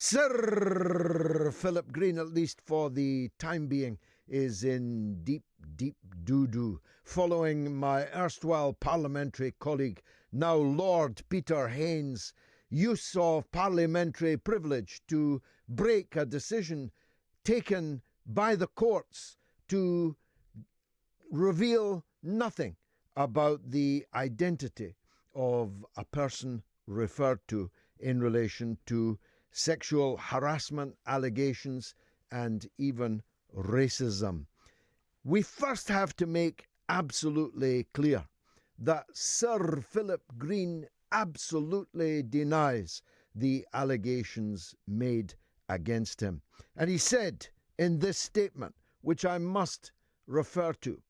Sir Philip Green, at least for the time being, is in deep, deep doo-doo, following my erstwhile parliamentary colleague, now Lord Peter Hain's use of parliamentary privilege to break a decision taken by the courts to reveal nothing about the identity of a person referred to in relation to sexual harassment allegations and even racism. We first have to make absolutely clear that Sir Philip Green absolutely denies the allegations made against him. And he said in this statement, which I must refer to,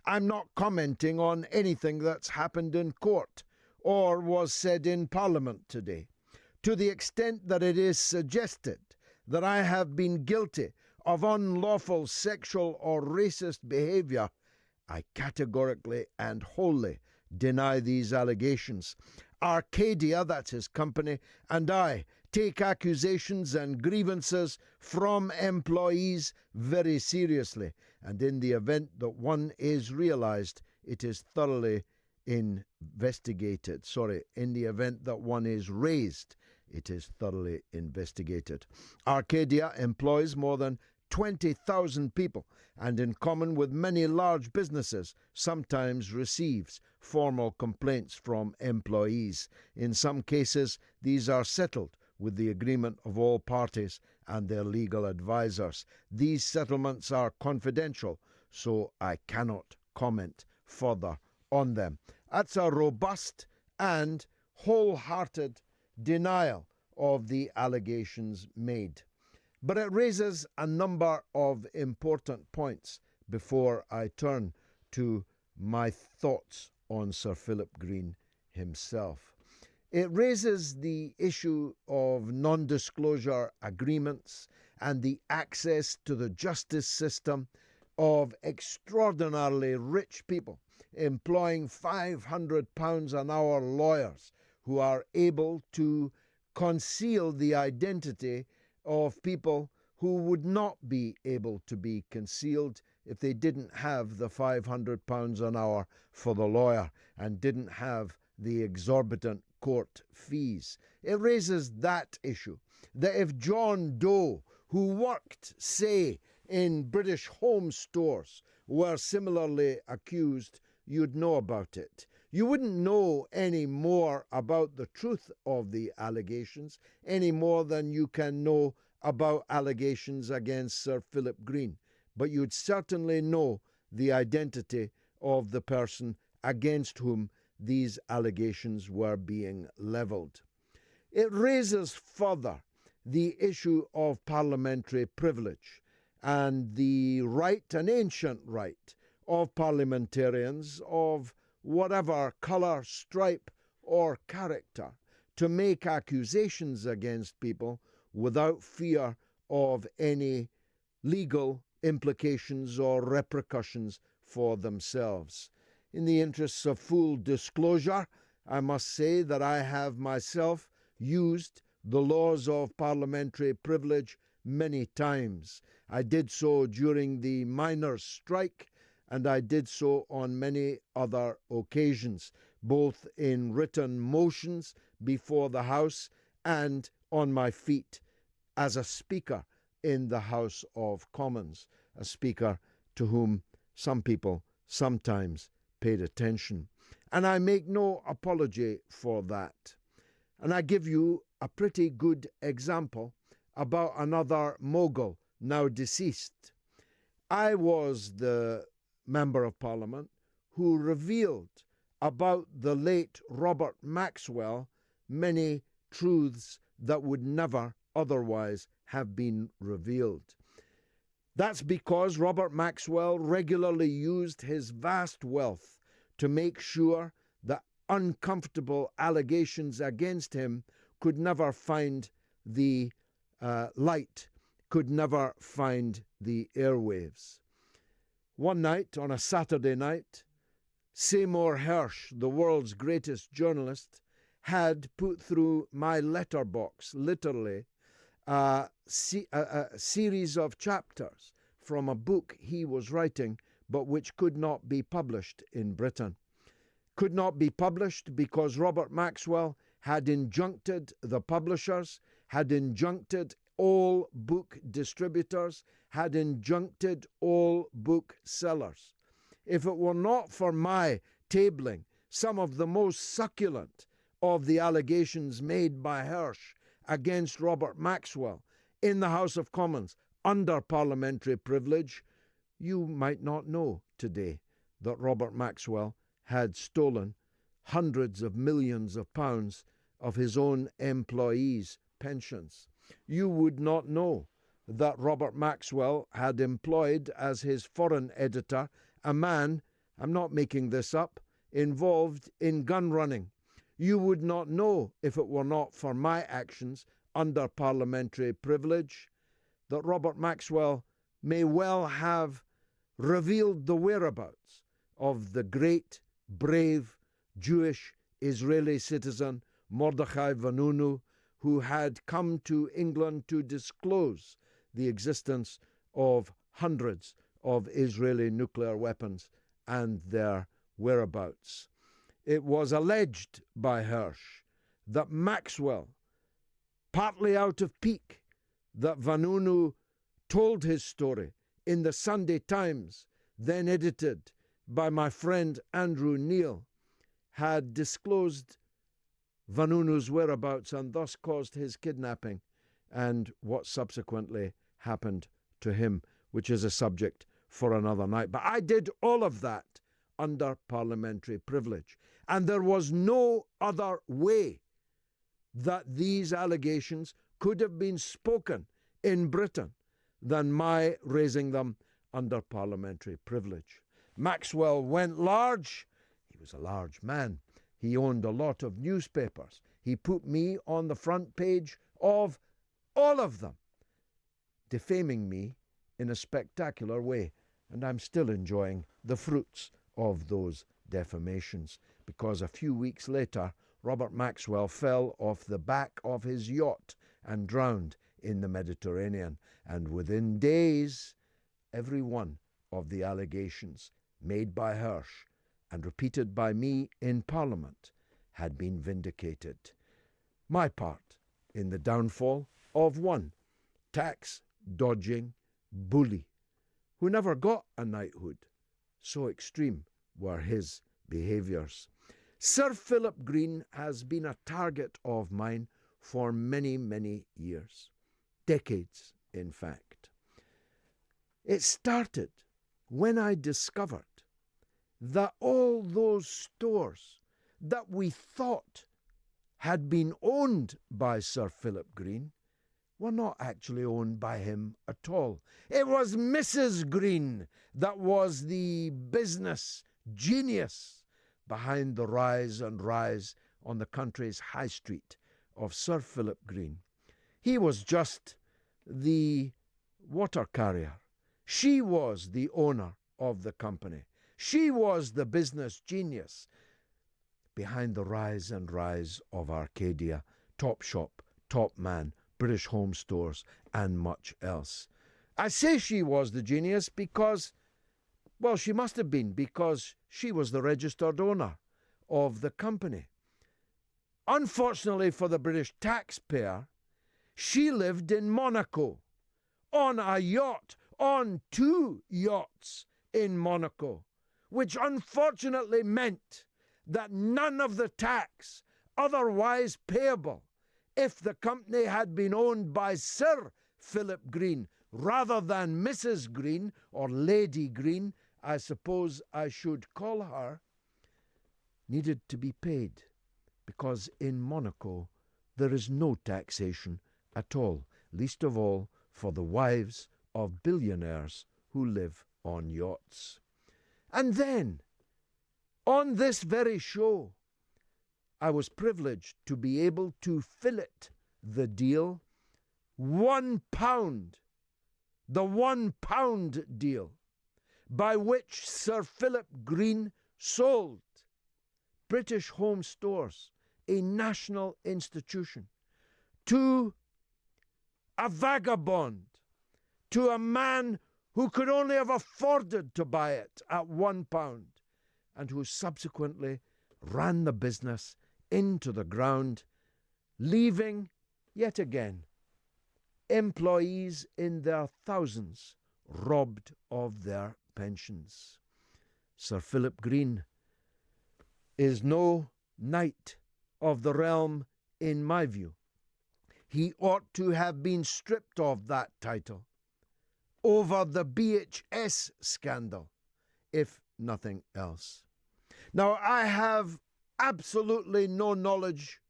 "I'm not commenting on anything that's happened in court or was said in Parliament today. To the extent that it is suggested that I have been guilty of unlawful sexual or racist behaviour, I categorically and wholly deny these allegations. Arcadia," that's his company, "and I take accusations and grievances from employees very seriously, and in the event that one is realised, it is thoroughly investigated. In the event that one is raised, it is thoroughly investigated. Arcadia employs more than 20,000 people, and in common with many large businesses, sometimes receives formal complaints from employees. In some cases, these are settled with the agreement of all parties and their legal advisors. These settlements are confidential, so I cannot comment further on them." That's a robust and wholehearted denial of the allegations made. But it raises a number of important points before I turn to my thoughts on Sir Philip Green himself. It raises the issue of non-disclosure agreements and the access to the justice system of extraordinarily rich people employing £500 an hour lawyers who are able to conceal the identity of people who would not be able to be concealed if they didn't have the £500 an hour for the lawyer and didn't have the exorbitant court fees. It raises that issue, that if John Doe, who worked, say, in British home stores, were similarly accused, you'd know about it. You wouldn't know any more about the truth of the allegations, any more than you can know about allegations against Sir Philip Green, but you'd certainly know the identity of the person against whom these allegations were being levelled. It raises further the issue of parliamentary privilege and the right, an ancient right, of parliamentarians of whatever colour, stripe or character to make accusations against people without fear of any legal implications or repercussions for themselves. In the interests of full disclosure, I must say that I have myself used the laws of parliamentary privilege many times. I did so during the miners' strike, and I did so on many other occasions, both in written motions before the House and on my feet as a speaker in the House of Commons, a speaker to whom some people sometimes paid attention. And I make no apology for that. And I give you a pretty good example about another mogul now deceased. I was the Member of Parliament who revealed about the late Robert Maxwell many truths that would never otherwise have been revealed. That's because Robert Maxwell regularly used his vast wealth to make sure that uncomfortable allegations against him could never find the light, could never find the airwaves. One night, on a Saturday night, Seymour Hersh, the world's greatest journalist, had put through my letterbox, literally, a series of chapters from a book he was writing, but which could not be published in Britain. Could not be published because Robert Maxwell had injuncted the publishers, had injuncted all book distributors, had injuncted all book sellers. If it were not for my tabling some of the most succulent of the allegations made by Hirsch against Robert Maxwell in the House of Commons under parliamentary privilege, you might not know today that Robert Maxwell had stolen hundreds of millions of pounds of his own employees' pensions. You would not know that Robert Maxwell had employed as his foreign editor a man, I'm not making this up, involved in gun running. You would not know, if it were not for my actions under parliamentary privilege, that Robert Maxwell may well have revealed the whereabouts of the great, brave, Jewish Israeli citizen Mordechai Vanunu, who had come to England to disclose the existence of hundreds of Israeli nuclear weapons and their whereabouts. It was alleged by Hirsch that Maxwell, partly out of pique, that Vanunu told his story in the Sunday Times, then edited by my friend Andrew Neil, had disclosed Vanunu's whereabouts and thus caused his kidnapping and what subsequently happened to him, which is a subject for another night. But I did all of that under parliamentary privilege. And there was no other way that these allegations could have been spoken in Britain than my raising them under parliamentary privilege. Maxwell went large. He was a large man. He owned a lot of newspapers. He put me on the front page of all of them, defaming me in a spectacular way. And I'm still enjoying the fruits of those defamations, because a few weeks later, Robert Maxwell fell off the back of his yacht and drowned in the Mediterranean. And within days, every one of the allegations made by Hirsch and repeated by me in Parliament had been vindicated. My part in the downfall of one tax-dodging bully who never got a knighthood. So extreme were his behaviours. Sir Philip Green has been a target of mine for many, many years. Decades, in fact. It started when I discovered that all those stores that we thought had been owned by Sir Philip Green were not actually owned by him at all. It was Mrs. Green that was the business genius behind the rise and rise on the country's high street of Sir Philip Green. He was just the water carrier. She was the owner of the company. She was the business genius behind the rise and rise of Arcadia, Topshop, Topman, British Home Stores, and much else. I say she was the genius because, well, she must have been, because she was the registered owner of the company. Unfortunately for the British taxpayer, she lived in Monaco, on a yacht, on 2 yachts in Monaco, which unfortunately meant that none of the tax otherwise payable if the company had been owned by Sir Philip Green rather than Mrs. Green, or Lady Green, I suppose I should call her, needed to be paid, because in Monaco there is no taxation at all, least of all for the wives of billionaires who live on yachts. And then, on this very show, I was privileged to be able to fillet the deal, £1, the £1 deal, by which Sir Philip Green sold British Home Stores, a national institution, to a vagabond, to a man who could only have afforded to buy it at £1 and who subsequently ran the business into the ground, leaving, yet again, employees in their thousands robbed of their pensions. Sir Philip Green is no knight of the realm in my view. He ought to have been stripped of that title over the BHS scandal, if nothing else. Now, I have absolutely no knowledge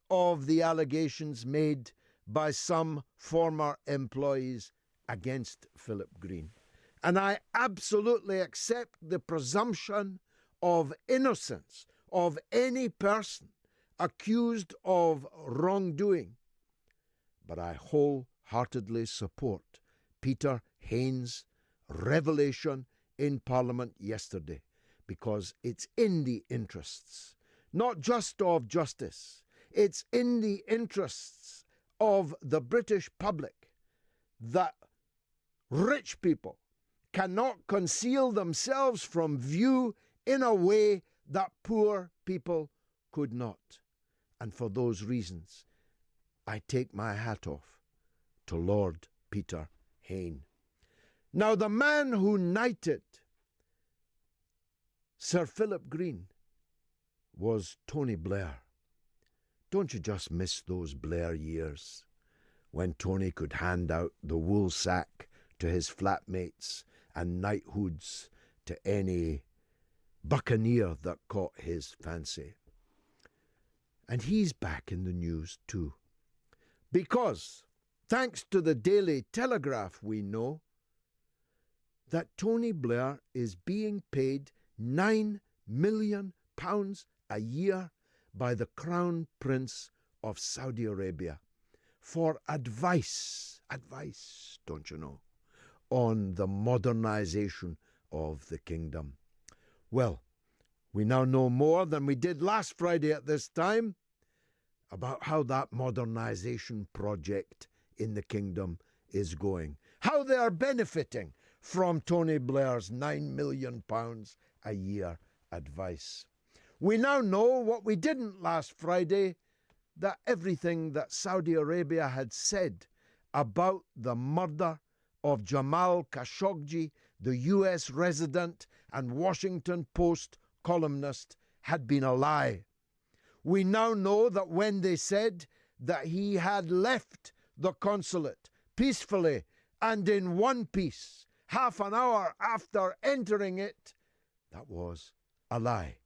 of the allegations made by some former employees against Philip Green. And I absolutely accept the presumption of innocence of any person accused of wrongdoing. But I wholeheartedly support Peter Hain's revelation in Parliament yesterday, because it's in the interests, not just of justice, it's in the interests of the British public that rich people cannot conceal themselves from view in a way that poor people could not. And for those reasons, I take my hat off to Lord Peter Hain. Now, the man who knighted Sir Philip Green was Tony Blair. Don't you just miss those Blair years when Tony could hand out the wool sack to his flatmates and knighthoods to any buccaneer that caught his fancy? And he's back in the news too, because thanks to the Daily Telegraph, we know that Tony Blair is being paid £9 million a year by the Crown Prince of Saudi Arabia for advice, don't you know, on the modernization of the kingdom. Well, we now know more than we did last Friday at this time about how that modernization project in the kingdom is going, how they are benefiting from Tony Blair's £9 million a year advice. We now know what we didn't last Friday, that everything that Saudi Arabia had said about the murder of Jamal Khashoggi, the US resident and Washington Post columnist, had been a lie. We now know that when they said that he had left the consulate peacefully and in one piece, half an hour after entering it, that was a lie.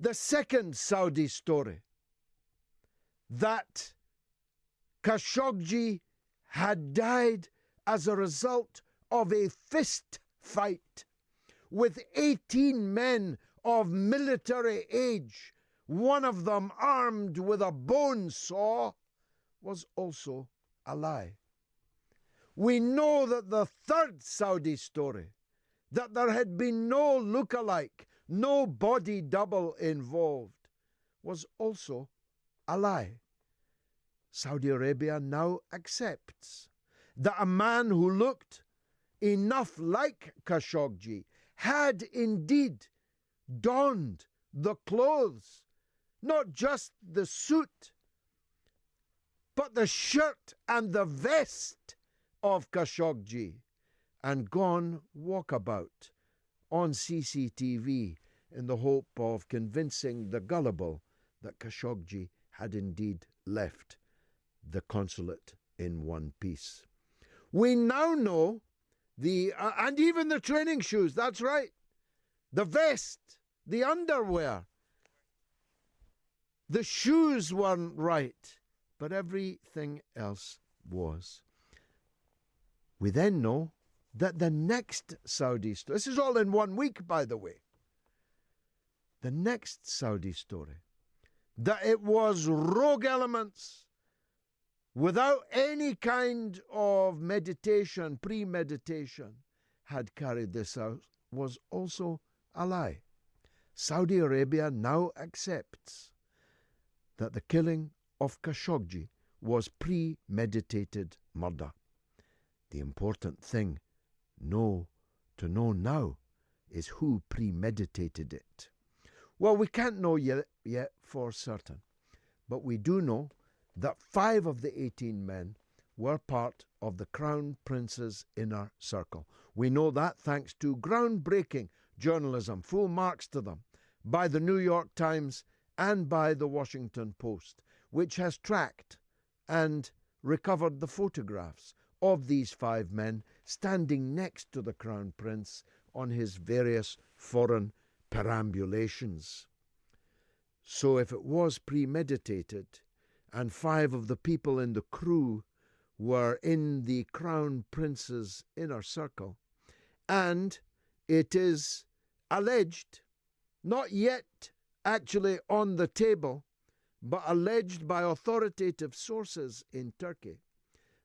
The second Saudi story, that Khashoggi had died as a result of a fist fight with 18 men of military age, one of them armed with a bone saw, was also a lie. We know that the third Saudi story, that there had been no look-alike, no body double involved, was also a lie. Saudi Arabia now accepts that a man who looked enough like Khashoggi had indeed donned the clothes, not just the suit, but the shirt and the vest of Khashoggi, and gone walkabout on CCTV in the hope of convincing the gullible that Khashoggi had indeed left the consulate in one piece. We now know and even the training shoes, that's right, the vest, the underwear, the shoes weren't right, but everything else was. We then know that the next Saudi story, this is all in 1 week, by the way, the next Saudi story, that it was rogue elements without any kind of meditation, premeditation, had carried this out, was also a lie. Saudi Arabia now accepts that the killing of Khashoggi was premeditated murder. The important thing to know now is who premeditated it. Well, we can't know yet for certain, but we do know that 5 of the 18 men were part of the Crown Prince's inner circle. We know that thanks to groundbreaking journalism, full marks to them, by the New York Times and by the Washington Post, which has tracked and recovered the photographs of these 5 men standing next to the Crown Prince on his various foreign perambulations. So if it was premeditated, and 5 of the people in the crew were in the Crown Prince's inner circle, and it is alleged, not yet actually on the table, but alleged by authoritative sources in Turkey,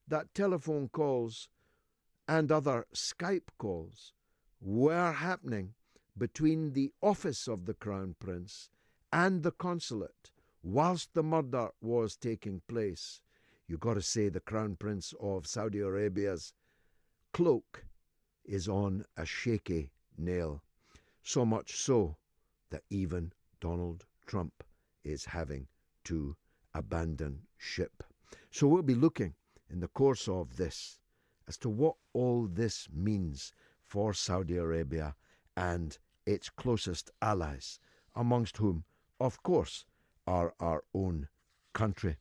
that telephone calls and other Skype calls were happening between the office of the Crown Prince and the consulate whilst the murder was taking place. You've got to say the Crown Prince of Saudi Arabia's cloak is on a shaky nail. So much so that even Donald Trump is having to abandon ship. So we'll be looking in the course of this as to what all this means for Saudi Arabia and its closest allies, amongst whom, of course, are our own country.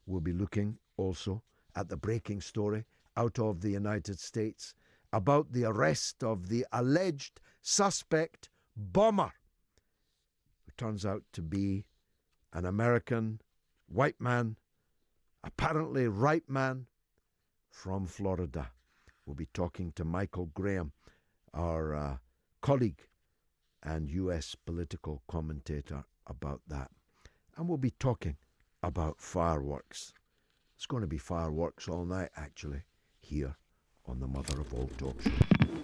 We'll be looking also at the breaking story out of the United States about the arrest of the alleged suspect bomber, who turns out to be an American white man, apparently right man, from Florida. We'll be talking to Michael Graham, our colleague and US political commentator, about that. And we'll be talking about fireworks. It's going to be fireworks all night, actually, here on the Mother of All Talk Show.